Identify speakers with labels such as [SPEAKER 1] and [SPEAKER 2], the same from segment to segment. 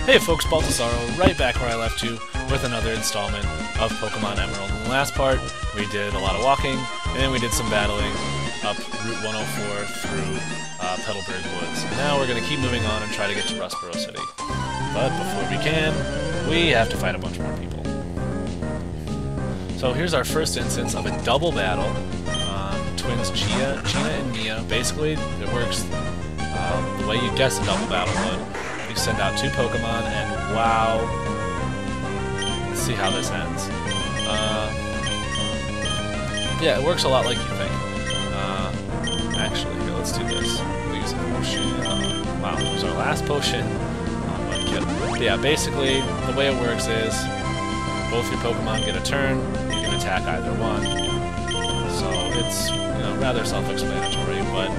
[SPEAKER 1] Hey folks, Baltasaro, right back where I left you with another installment of Pokemon Emerald. In the last part, we did a lot of walking, and then we did some battling up Route 104 through Petalburg Woods. And now we're going to keep moving on and try to get to Rustboro City. But before we can, we have to fight a bunch more people. So here's our first instance of a double battle. Twins China and Mia. Basically, it works the way you guess a double battle would. You send out two Pokemon, and wow. Let's see how this ends. Yeah, it works a lot like you think. Actually, here, let's do this. We'll use a potion. Wow, that was our last potion. But yeah, basically, the way it works is both your Pokemon get a turn, you can attack either one. So it's, rather self-explanatory, but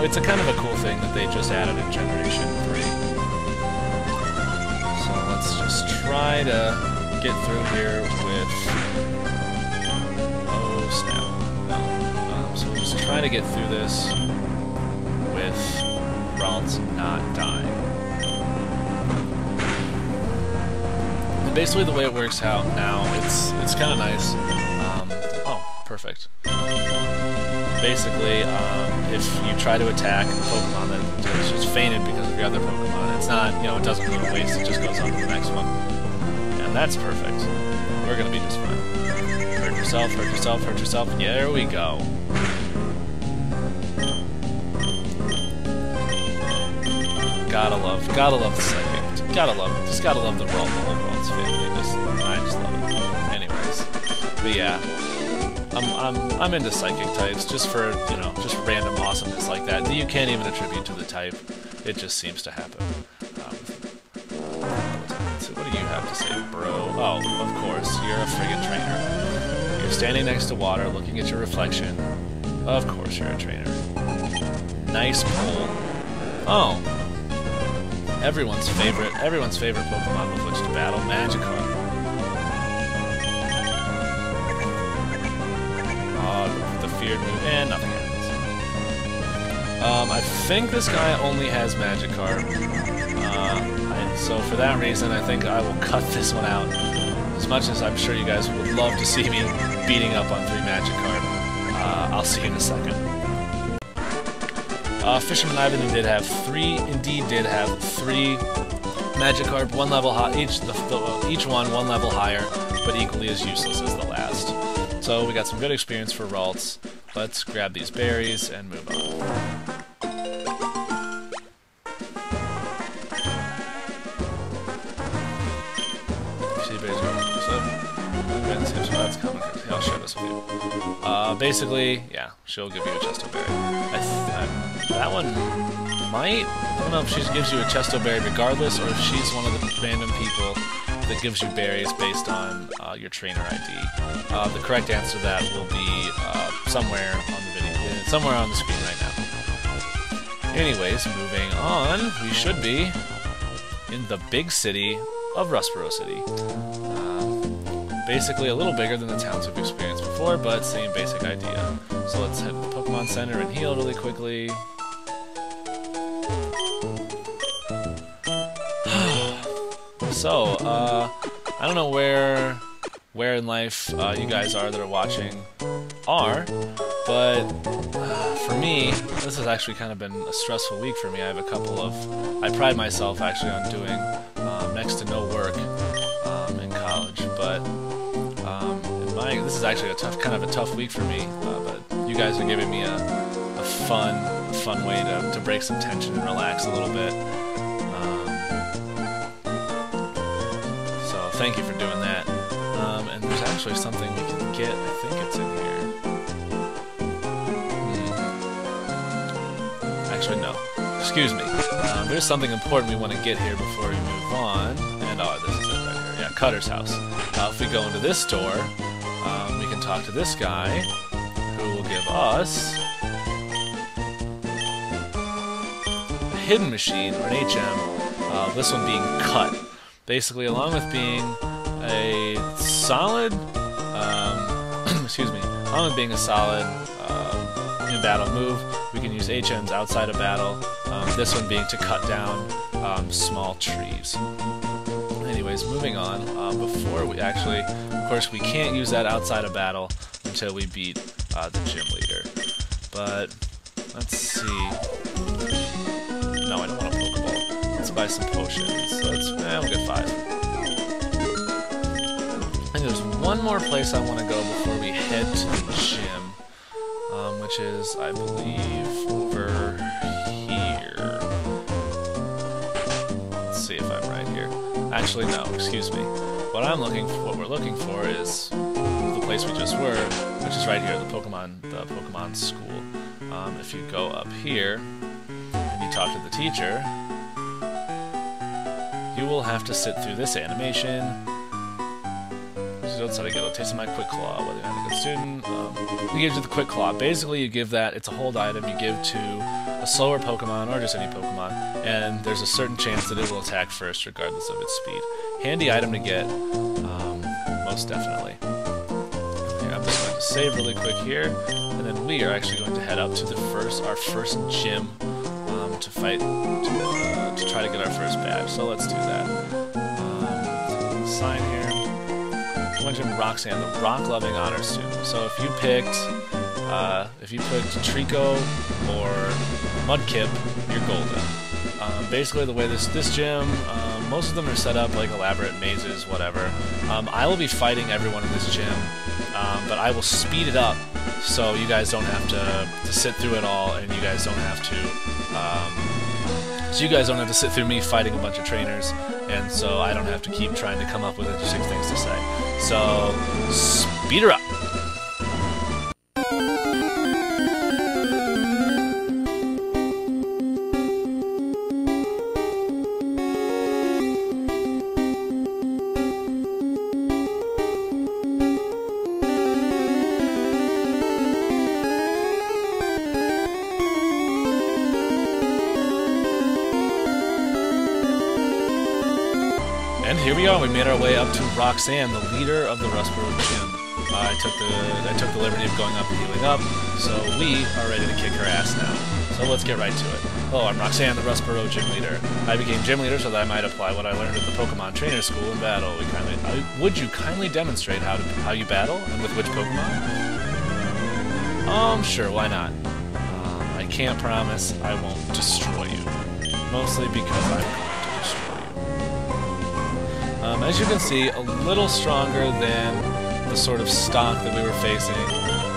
[SPEAKER 1] it's a kind of a cool thing that they just added in Generation 3. So let's just try to get through here with... Oh, snap. No. So we'll just try to get through this with Ralts not dying. And basically the way it works out now, it's kind of nice. Oh, perfect. Basically, if you try to attack a Pokemon that is just fainted because of your other Pokemon, it's not, it doesn't go to waste, it just goes on to the next one. And that's perfect. We're gonna be just fine. Hurt yourself, hurt yourself, hurt yourself. Yeah, there we go. Gotta love the psychic. Just gotta love the whole World's family. I just love it. Anyways, but yeah. I'm into psychic types just for, just random awesomeness like that you can't even attribute to the type. It just seems to happen. So what do you have to say, bro? Oh, of course, you're a friggin' trainer. You're standing next to water, looking at your reflection. Of course you're a trainer. Nice pull. Oh. Everyone's favorite Pokemon with which to battle, Magikarp. The feared move, and nothing happens. I think this guy only has Magikarp. So for that reason, I think I will cut this one out. As much as I'm sure you guys would love to see me beating up on 3 Magikarp. I'll see you in a second. Fisherman Ivan indeed did have 3 Magikarp, one level high, each one level higher, but equally as useless as the last. So we got some good experience for Ralts. Let's grab these berries and move on. See berries so that's coming. I'll show this with you. Basically, yeah, she'll give you a Chesto Berry. That one might. I don't know if she gives you a Chesto Berry regardless, or if she's one of the random people that gives you berries based on your trainer ID. The correct answer to that will be somewhere on the video, somewhere on the screen right now. Anyways, moving on, we should be in the big city of Rustboro City. Basically a little bigger than the towns we've experienced before, but same basic idea. So let's head to the Pokemon Center and heal really quickly. So, I don't know where in life you guys are that are watching but for me, this has actually kind of been a stressful week for me. I have a couple of, I pride myself actually on doing next to no work in college, but this is actually kind of a tough week for me, but you guys are giving me a fun way to break some tension and relax a little bit. So thank you for doing that. And there's actually something we can get. I think it's in here. Actually, no. Excuse me. There's something important we want to get here before we move on. And this is it right here. Yeah, Cutter's house. If we go into this store, we can talk to this guy, who will give us a hidden machine, or an HM. This one being Cut. Basically, along with being a solid, along with being a solid in-battle move, we can use HMs outside of battle. This one being to cut down small trees. anyways, moving on. Before we actually, of course, we can't use that outside of battle until we beat the gym leader. But let's see. No, I don't want a Pokeball. Let's buy some potions. So we'll get 5. I think there's one more place I want to go before we head to the gym, which is, I believe, over here. Let's see if I'm right here. Actually, no, excuse me. What we're looking for is the place we just were, which is right here, the Pokemon school. If you go up here and you talk to the teacher, you will have to sit through this animation. That's how to get a taste of my Quick Claw, whether you're not a good student. He gives you the Quick Claw. Basically, you give that, it's a hold item you give to a slower Pokemon, or just any Pokemon, and there's a certain chance that it will attack first, regardless of its speed. Handy item to get, most definitely. Okay, I'm just going to save really quick here, and then we are actually going to head up to our first gym to fight, to try to get our first badge. So let's do that. Sign here. Mentioned Roxanne, the rock-loving honor student. So if you picked Trico or Mudkip, you're golden. Basically, the way this gym, most of them are set up like elaborate mazes, whatever. I will be fighting everyone in this gym, but I will speed it up so you guys don't have to sit through it all, and you guys don't have to sit through me fighting a bunch of trainers, and so I don't have to keep trying to come up with interesting things to say. So, speed her up! And here we are. We made our way up to Roxanne, the leader of the Rustboro Gym. I took the liberty of going up and healing up, so we are ready to kick her ass now. So let's get right to it. Hello, I'm Roxanne, the Rustboro Gym leader. I became gym leader so that I might apply what I learned at the Pokemon Trainer School in battle. Would you kindly demonstrate how you battle and with which Pokemon? Sure, why not? I can't promise I won't destroy you. Mostly because I'm going to destroy you. As you can see, a little stronger than the sort of stock that we were facing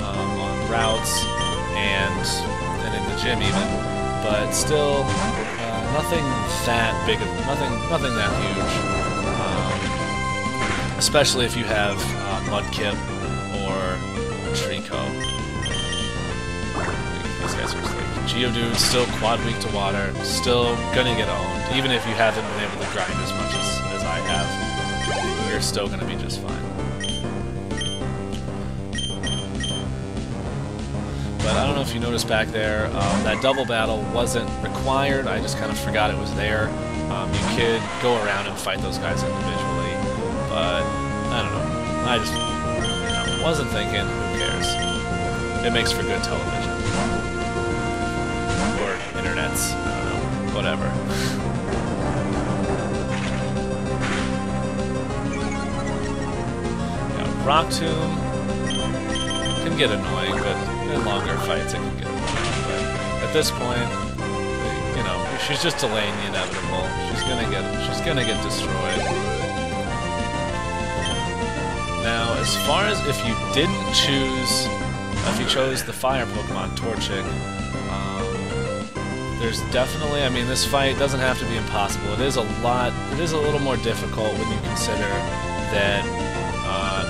[SPEAKER 1] on routes and in the gym even, but still nothing that big, nothing that huge. Especially if you have Mudkip or Trico. These guys are just like Geodude, still quad weak to water, still gonna get owned, even if you haven't been able to grind as much as I have. You're still gonna be just fine. But I don't know if you noticed back there, that double battle wasn't required. I just kind of forgot it was there. You could go around and fight those guys individually, but I don't know. I just wasn't thinking. Who cares? It makes for good television or internets. I don't know. Whatever. Rock Tomb can get annoying, but in longer fights it can get annoying. But at this point, she's just delaying the inevitable. She's gonna get destroyed. Now, as far as if you chose the fire Pokemon Torchic, there's definitely, this fight doesn't have to be impossible. It is a little more difficult when you consider that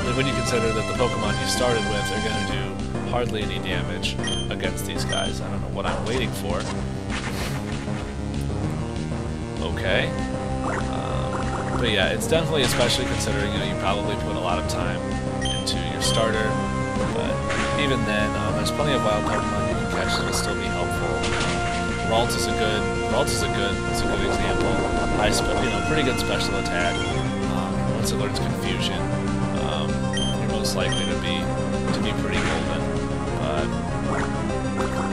[SPEAKER 1] the Pokemon you started with are going to do hardly any damage against these guys. I don't know what I'm waiting for. Okay. But yeah, it's definitely, especially considering, you probably put a lot of time into your starter, but even then, there's plenty of wild Pokemon you can catch that will still be helpful. Ralt is a good example. Pretty good special attack. Once it learns Confusion, you're most likely to be pretty golden.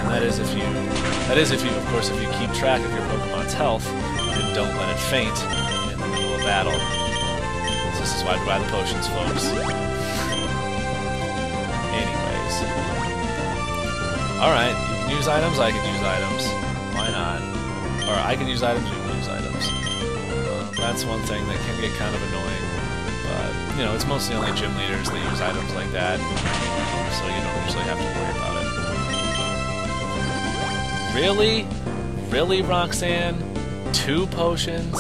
[SPEAKER 1] And that is if you, of course, if you keep track of your Pokemon's health and don't let it faint in the middle of battle. This is why we buy the potions, folks. Anyways. Alright, you can use items, I can use items. Why not? Or I can use items, you can use items. That's one thing that can get kind of annoying. But, you know, it's mostly only gym leaders that use items like that. So you don't usually have to worry about it. Really? Really, Roxanne? 2 potions?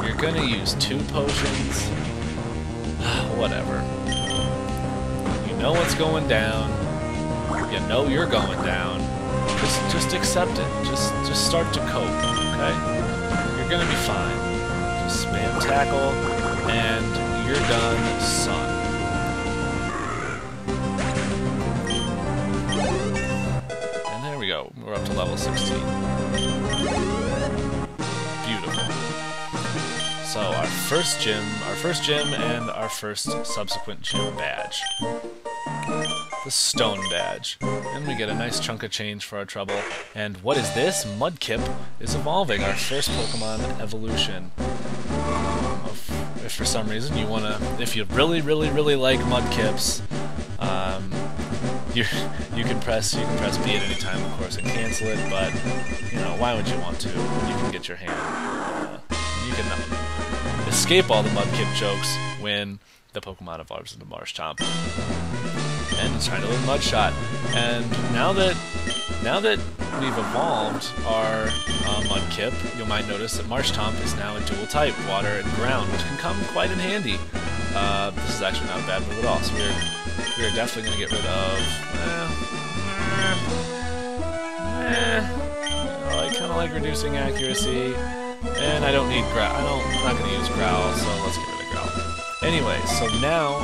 [SPEAKER 1] You're gonna use 2 potions? Whatever. You know what's going down. You know you're going down. Just accept it. Just start to cope, okay? You're gonna be fine. Just spam tackle, and you're done, son. And there we go. We're up to level 16. Beautiful. So our first gym, and our first subsequent gym badge. The stone badge. And we get a nice chunk of change for our trouble. And what is this? Mudkip is evolving, our first Pokemon evolution. If for some reason you wanna, if you really like Mudkips, you can press B at any time, of course, and cancel it. But you know, why would you want to? You can get your hand. You can escape all the Mudkip jokes when the Pokemon evolves into Marshtomp. And it's trying to learn Mudshot. And now that we've evolved our Mudkip, you might notice that Marshtomp is now a dual type, water and ground, which can come quite in handy. This is actually not a bad move at all. So we're definitely going to get rid of. I kind of like reducing accuracy, and I don't need growl. I'm not going to use growl, so let's get rid of growl. Anyway, so now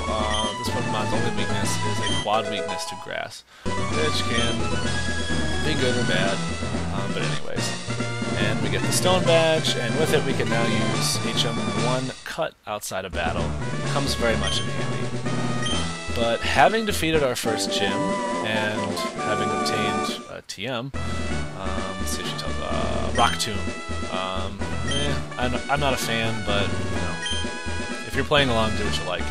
[SPEAKER 1] this Pokemon's only weakness is a quad weakness to grass, which can be good or bad, but anyways. And we get the stone badge, and with it we can now use HM1 cut outside of battle. It comes very much in handy. But having defeated our first gym, and having obtained a TM, let's see if she tells Rock Tomb. I'm not a fan, but you know, if you're playing along, do what you like.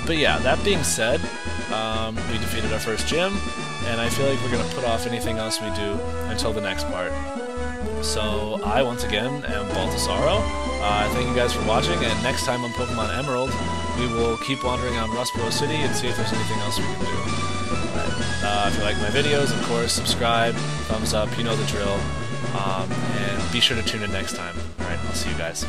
[SPEAKER 1] But yeah, that being said, we defeated our first gym, and I feel like we're going to put off anything else we do until the next part. So I, once again, am Baltasaro. Thank you guys for watching, and next time on Pokemon Emerald, we will keep wandering on Rustboro City and see if there's anything else we can do. Alright, if you like my videos, of course, subscribe, thumbs up, you know the drill, and be sure to tune in next time. Alright, I'll see you guys.